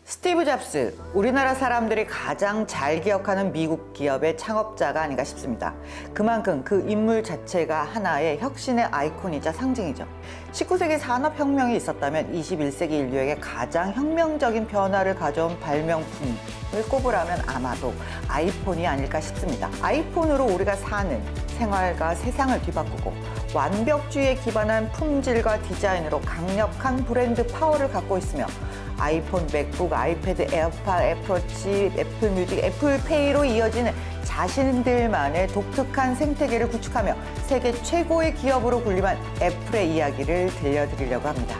스티브 잡스, 우리나라 사람들이 가장 잘 기억하는 미국 기업의 창업자가 아닌가 싶습니다. 그만큼 그 인물 자체가 하나의 혁신의 아이콘이자 상징이죠. 19세기 산업혁명이 있었다면 21세기 인류에게 가장 혁명적인 변화를 가져온 발명품을 꼽으라면 아마도 아이폰이 아닐까 싶습니다. 아이폰으로 우리가 사는 생활과 세상을 뒤바꾸고 완벽주의에 기반한 품질과 디자인으로 강력한 브랜드 파워를 갖고 있으며 아이폰, 맥북, 아이패드, 에어팟, 애플워치, 애플뮤직, 애플페이로 이어지는 자신들만의 독특한 생태계를 구축하며 세계 최고의 기업으로 군림한 애플의 이야기를 들려드리려고 합니다.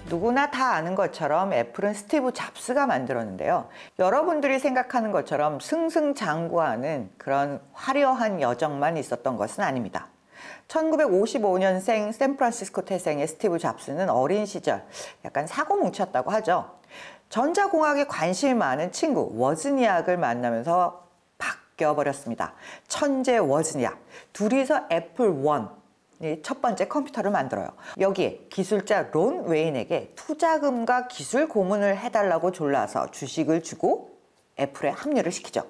누구나 다 아는 것처럼 애플은 스티브 잡스가 만들었는데요. 여러분들이 생각하는 것처럼 승승장구하는 그런 화려한 여정만 있었던 것은 아닙니다. 1955년생 샌프란시스코 태생의 스티브 잡스는 어린 시절 약간 사고뭉치였다고 하죠. 전자공학에 관심이 많은 친구 워즈니악을 만나면서 바뀌어버렸습니다. 천재 워즈니악, 둘이서 애플 원, 첫 번째 컴퓨터를 만들어요. 여기에 기술자 론 웨인에게 투자금과 기술 고문을 해달라고 졸라서 주식을 주고 애플에 합류를 시키죠.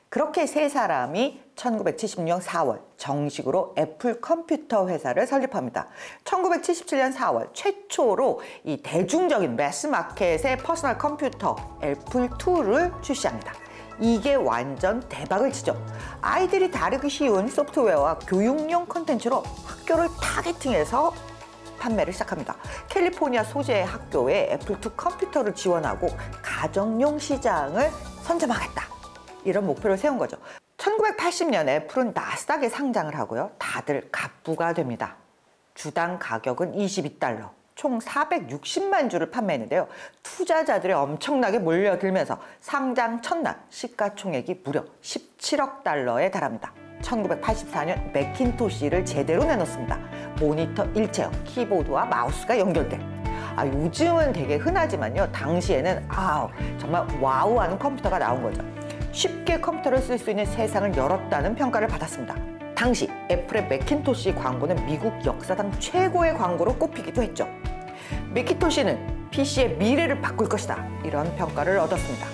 그렇게 세 사람이 1976년 4월 정식으로 애플 컴퓨터 회사를 설립합니다. 1977년 4월 최초로 이 대중적인 매스마켓의 퍼스널 컴퓨터 애플2를 출시합니다. 이게 완전 대박을 치죠. 아이들이 다루기 쉬운 소프트웨어와 교육용 콘텐츠로 학교를 타겟팅해서 판매를 시작합니다. 캘리포니아 소재의 학교에 애플2 컴퓨터를 지원하고 가정용 시장을 선점하겠다. 이런 목표를 세운 거죠. 1980년 애플은 나스닥에 상장을 하고요. 다들 갑부가 됩니다. 주당 가격은 $22, 총 460만 주를 판매했는데요. 투자자들이 엄청나게 몰려들면서 상장 첫날 시가총액이 무려 $17억 달합니다. 1984년 매킨토시를 제대로 내놓습니다. 모니터 일체형, 키보드와 마우스가 연결된. 요즘은 되게 흔하지만요. 당시에는 정말 와우하는 컴퓨터가 나온 거죠. 쉽게 컴퓨터를 쓸 수 있는 세상을 열었다는 평가를 받았습니다. 당시 애플의 매킨토시 광고는 미국 역사상 최고의 광고로 꼽히기도 했죠. 매킨토시는 PC의 미래를 바꿀 것이다. 이런 평가를 얻었습니다.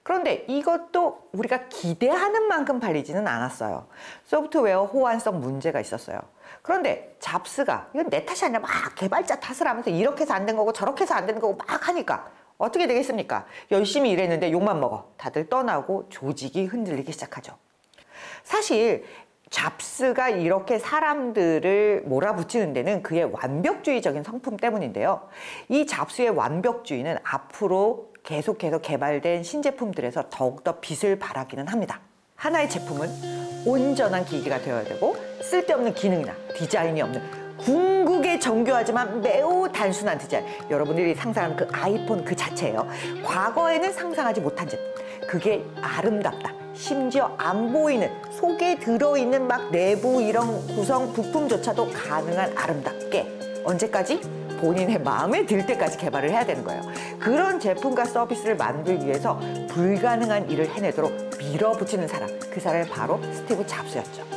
그런데 이것도 우리가 기대하는 만큼 팔리지는 않았어요. 소프트웨어 호환성 문제가 있었어요. 그런데 잡스가 이건 내 탓이 아니라 막 개발자 탓을 하면서 이렇게 해서 안 된 거고 저렇게 해서 안 되는 거고 막 하니까 어떻게 되겠습니까? 열심히 일했는데 욕만 먹어. 다들 떠나고 조직이 흔들리기 시작하죠. 사실 잡스가 이렇게 사람들을 몰아붙이는 데는 그의 완벽주의적인 성품 때문인데요. 이 잡스의 완벽주의는 앞으로 계속해서 개발된 신제품들에서 더욱더 빛을 발하기는 합니다. 하나의 제품은 온전한 기기가 되어야 되고 쓸데없는 기능이나 디자인이 없는 궁극의 정교하지만 매우 단순한 디자인. 여러분들이 상상하는 그 아이폰 그 자체예요. 과거에는 상상하지 못한 제품. 그게 아름답다. 심지어 안 보이는 속에 들어있는 막 내부 이런 구성 부품조차도 가능한 아름답게 언제까지? 본인의 마음에 들 때까지 개발을 해야 되는 거예요. 그런 제품과 서비스를 만들기 위해서 불가능한 일을 해내도록 밀어붙이는 사람. 그 사람이 바로 스티브 잡스였죠.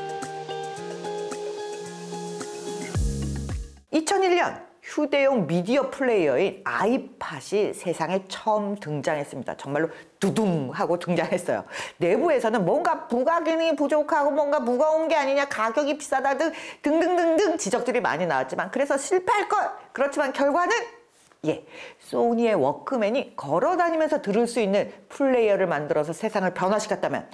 2001년 휴대용 미디어 플레이어인 아이팟이 세상에 처음 등장했습니다. 정말로 두둥 하고 등장했어요. 내부에서는 뭔가 부가 기능이 부족하고 뭔가 무거운 게 아니냐, 가격이 비싸다 등등등등 지적들이 많이 나왔지만 그래서 실패할 걸. 그렇지만 결과는 소니의 워크맨이 걸어다니면서 들을 수 있는 플레이어를 만들어서 세상을 변화시켰다면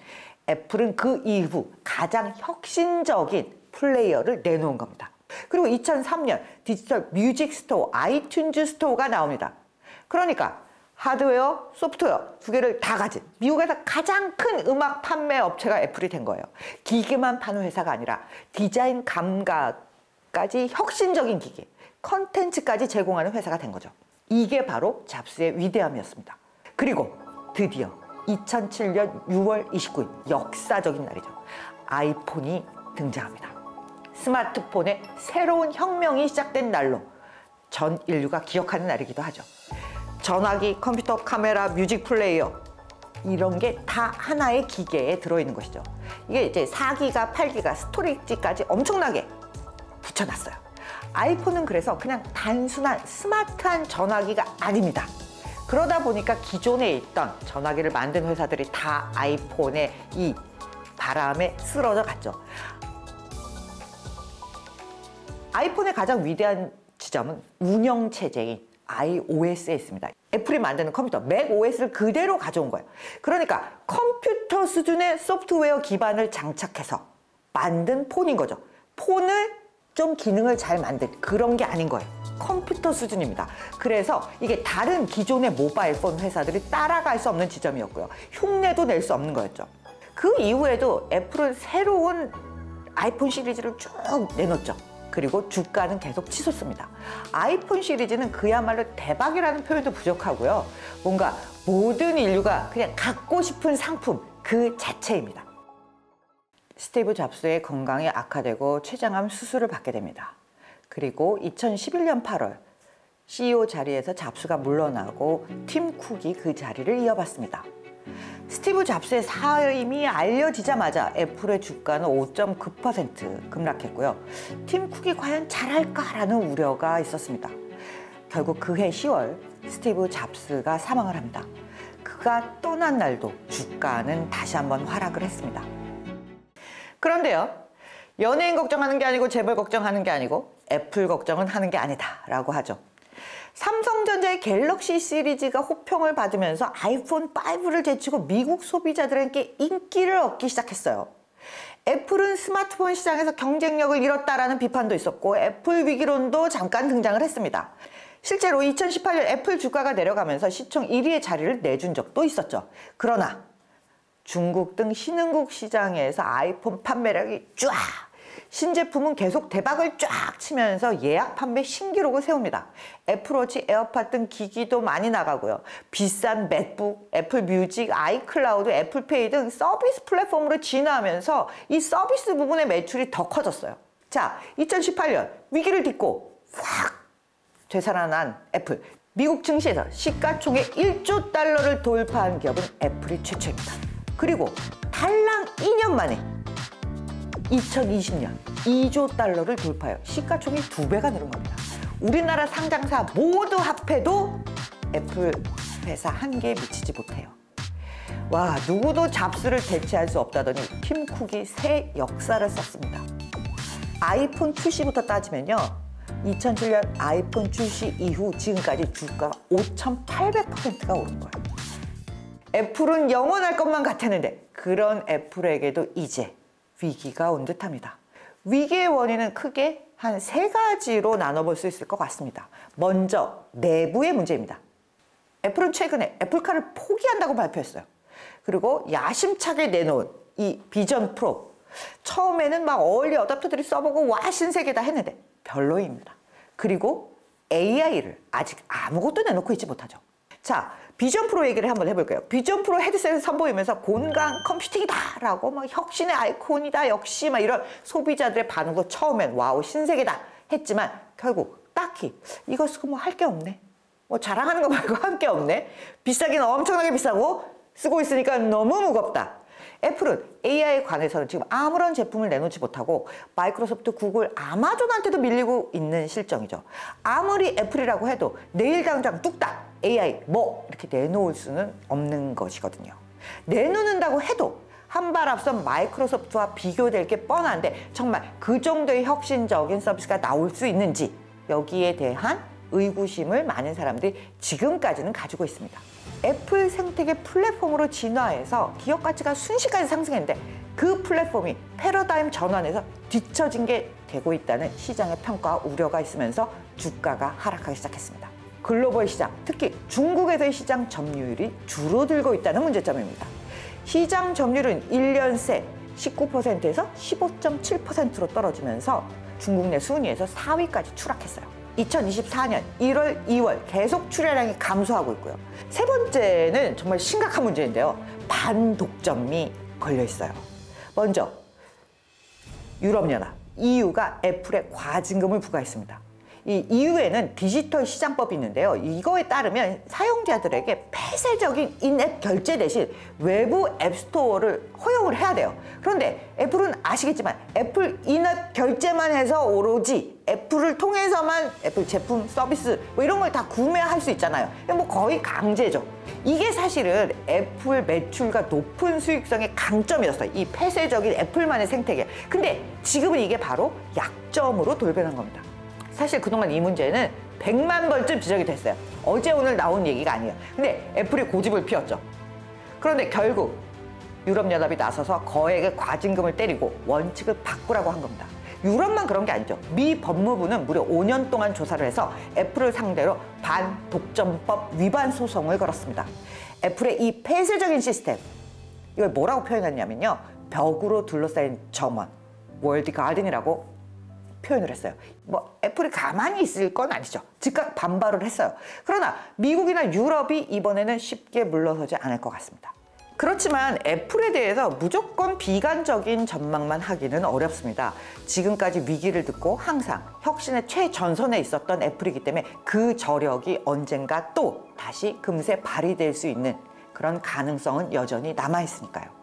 애플은 그 이후 가장 혁신적인 플레이어를 내놓은 겁니다. 그리고 2003년 디지털 뮤직 스토어, 아이튠즈 스토어가 나옵니다. 그러니까 하드웨어, 소프트웨어 두 개를 다 가진 미국에서 가장 큰 음악 판매 업체가 애플이 된 거예요. 기기만 파는 회사가 아니라 디자인 감각까지 혁신적인 기기, 컨텐츠까지 제공하는 회사가 된 거죠. 이게 바로 잡스의 위대함이었습니다. 그리고 드디어 2007년 6월 29일 역사적인 날이죠. 아이폰이 등장합니다. 스마트폰의 새로운 혁명이 시작된 날로 전 인류가 기억하는 날이기도 하죠. 전화기, 컴퓨터, 카메라, 뮤직 플레이어 이런 게 다 하나의 기계에 들어있는 것이죠. 이게 이제 4기가, 8기가, 스토리지까지 엄청나게 붙여놨어요. 아이폰은 그래서 그냥 단순한 스마트한 전화기가 아닙니다. 그러다 보니까 기존에 있던 전화기를 만든 회사들이 다 아이폰의 이 바람에 쓰러져 갔죠. 아이폰의 가장 위대한 지점은 운영체제인 iOS에 있습니다. 애플이 만드는 컴퓨터 맥OS를 그대로 가져온 거예요. 그러니까 컴퓨터 수준의 소프트웨어 기반을 장착해서 만든 폰인 거죠. 폰을 좀 기능을 잘 만든 그런 게 아닌 거예요. 컴퓨터 수준입니다. 그래서 이게 다른 기존의 모바일 폰 회사들이 따라갈 수 없는 지점이었고요. 흉내도 낼 수 없는 거였죠. 그 이후에도 애플은 새로운 아이폰 시리즈를 쭉 내놓죠. 그리고 주가는 계속 치솟습니다. 아이폰 시리즈는 그야말로 대박이라는 표현도 부족하고요. 뭔가 모든 인류가 그냥 갖고 싶은 상품 그 자체입니다. 스티브 잡스의 건강이 악화되고 췌장암 수술을 받게 됩니다. 그리고 2011년 8월 CEO 자리에서 잡스가 물러나고 팀 쿡이 그 자리를 이어받습니다. 스티브 잡스의 사임이 알려지자마자 애플의 주가는 5.9% 급락했고요. 팀 쿡이 과연 잘할까라는 우려가 있었습니다. 결국 그해 10월 스티브 잡스가 사망을 합니다. 그가 떠난 날도 주가는 다시 한번 하락을 했습니다. 그런데요, 연예인 걱정하는 게 아니고 재벌 걱정하는 게 아니고 애플 걱정은 하는 게 아니다 라고 하죠. 삼성전자의 갤럭시 시리즈가 호평을 받으면서 아이폰 5를 제치고 미국 소비자들에게 인기를 얻기 시작했어요. 애플은 스마트폰 시장에서 경쟁력을 잃었다라는 비판도 있었고 애플 위기론도 잠깐 등장을 했습니다. 실제로 2018년 애플 주가가 내려가면서 시총 1위의 자리를 내준 적도 있었죠. 그러나 중국 등 신흥국 시장에서 아이폰 판매량이 쫙, 신제품은 계속 대박을 쫙 치면서 예약 판매 신기록을 세웁니다. 애플워치, 에어팟 등 기기도 많이 나가고요. 비싼 맥북, 애플 뮤직, 아이클라우드, 애플페이 등 서비스 플랫폼으로 진화하면서 이 서비스 부분의 매출이 더 커졌어요. 자, 2018년 위기를 딛고 확 되살아난 애플. 미국 증시에서 시가총액 1조 달러를 돌파한 기업은 애플이 최초입니다. 그리고 달랑 2년 만에 2020년 2조 달러를 돌파해요. 시가총액 2배가 늘은 겁니다. 우리나라 상장사 모두 합해도 애플 회사 한 개에 미치지 못해요. 와, 누구도 잡스를 대체할 수 없다더니 팀 쿡이 새 역사를 썼습니다. 아이폰 출시부터 따지면요, 2007년 아이폰 출시 이후 지금까지 주가가 5,800%가 오른 거예요. 애플은 영원할 것만 같았는데 그런 애플에게도 이제 위기가 온 듯합니다. 위기의 원인은 크게 한 3가지로 나눠볼 수 있을 것 같습니다. 먼저 내부의 문제입니다. 애플은 최근에 애플카를 포기한다고 발표했어요. 그리고 야심차게 내놓은 이 비전 프로, 처음에는 막 얼리 어댑터들이 써보고 와 신세계다 했는데 별로입니다. 그리고 AI를 아직 아무것도 내놓고 있지 못하죠. 자, 비전 프로 얘기를 한번 해볼게요. 비전 프로 헤드셋을 선보이면서 공간 컴퓨팅이다 라고 막 혁신의 아이콘이다 역시 막 이런 소비자들의 반응도 처음엔 와우 신세계다 했지만 결국 딱히 이거 쓰고 뭐 할 게 없네, 뭐 자랑하는 거 말고 할 게 없네, 비싸긴 엄청나게 비싸고 쓰고 있으니까 너무 무겁다. 애플은 AI에 관해서는 지금 아무런 제품을 내놓지 못하고 마이크로소프트, 구글, 아마존한테도 밀리고 있는 실정이죠. 아무리 애플이라고 해도 내일 당장 뚝딱 AI 뭐 이렇게 내놓을 수는 없는 것이거든요. 내놓는다고 해도 한 발 앞선 마이크로소프트와 비교될 게 뻔한데 정말 그 정도의 혁신적인 서비스가 나올 수 있는지, 여기에 대한 의구심을 많은 사람들이 지금까지는 가지고 있습니다. 애플 생태계 플랫폼으로 진화해서 기업 가치가 순식간에 상승했는데 그 플랫폼이 패러다임 전환에서 뒤처진 게 되고 있다는 시장의 평가와 우려가 있으면서 주가가 하락하기 시작했습니다. 글로벌 시장, 특히 중국에서의 시장 점유율이 줄어들고 있다는 문제점입니다. 시장 점유율은 1년 새 19%에서 15.7%로 떨어지면서 중국 내 순위에서 4위까지 추락했어요. 2024년 1월, 2월 계속 출하량이 감소하고 있고요. 세 번째는 정말 심각한 문제인데요. 반독점이 걸려 있어요. 먼저 유럽연합, EU가 애플에 과징금을 부과했습니다. 이 EU에는 디지털 시장법이 있는데요. 이거에 따르면 사용자들에게 폐쇄적인 인앱 결제 대신 외부 앱스토어를 허용을 해야 돼요. 그런데 애플은 아시겠지만 애플 인앱 결제만 해서 오로지 애플을 통해서만 애플 제품, 서비스 뭐 이런 걸 다 구매할 수 있잖아요. 뭐 거의 강제죠. 이게 사실은 애플 매출과 높은 수익성의 강점이었어요. 이 폐쇄적인 애플만의 생태계. 근데 지금은 이게 바로 약점으로 돌변한 겁니다. 사실 그동안 이 문제는 100만 번쯤 지적이 됐어요. 어제 오늘 나온 얘기가 아니에요. 근데 애플이 고집을 피웠죠. 그런데 결국 유럽연합이 나서서 거액의 과징금을 때리고 원칙을 바꾸라고 한 겁니다. 유럽만 그런 게 아니죠. 미 법무부는 무려 5년 동안 조사를 해서 애플을 상대로 반독점법 위반 소송을 걸었습니다. 애플의 이 폐쇄적인 시스템, 이걸 뭐라고 표현했냐면요. 벽으로 둘러싸인 정원, 월드 가든이라고 표현을 했어요. 뭐 애플이 가만히 있을 건 아니죠. 즉각 반발을 했어요. 그러나 미국이나 유럽이 이번에는 쉽게 물러서지 않을 것 같습니다. 그렇지만 애플에 대해서 무조건 비관적인 전망만 하기는 어렵습니다. 지금까지 위기를 듣고 항상 혁신의 최전선에 있었던 애플이기 때문에 그 저력이 언젠가 또 다시 금세 발휘될 수 있는 그런 가능성은 여전히 남아있으니까요.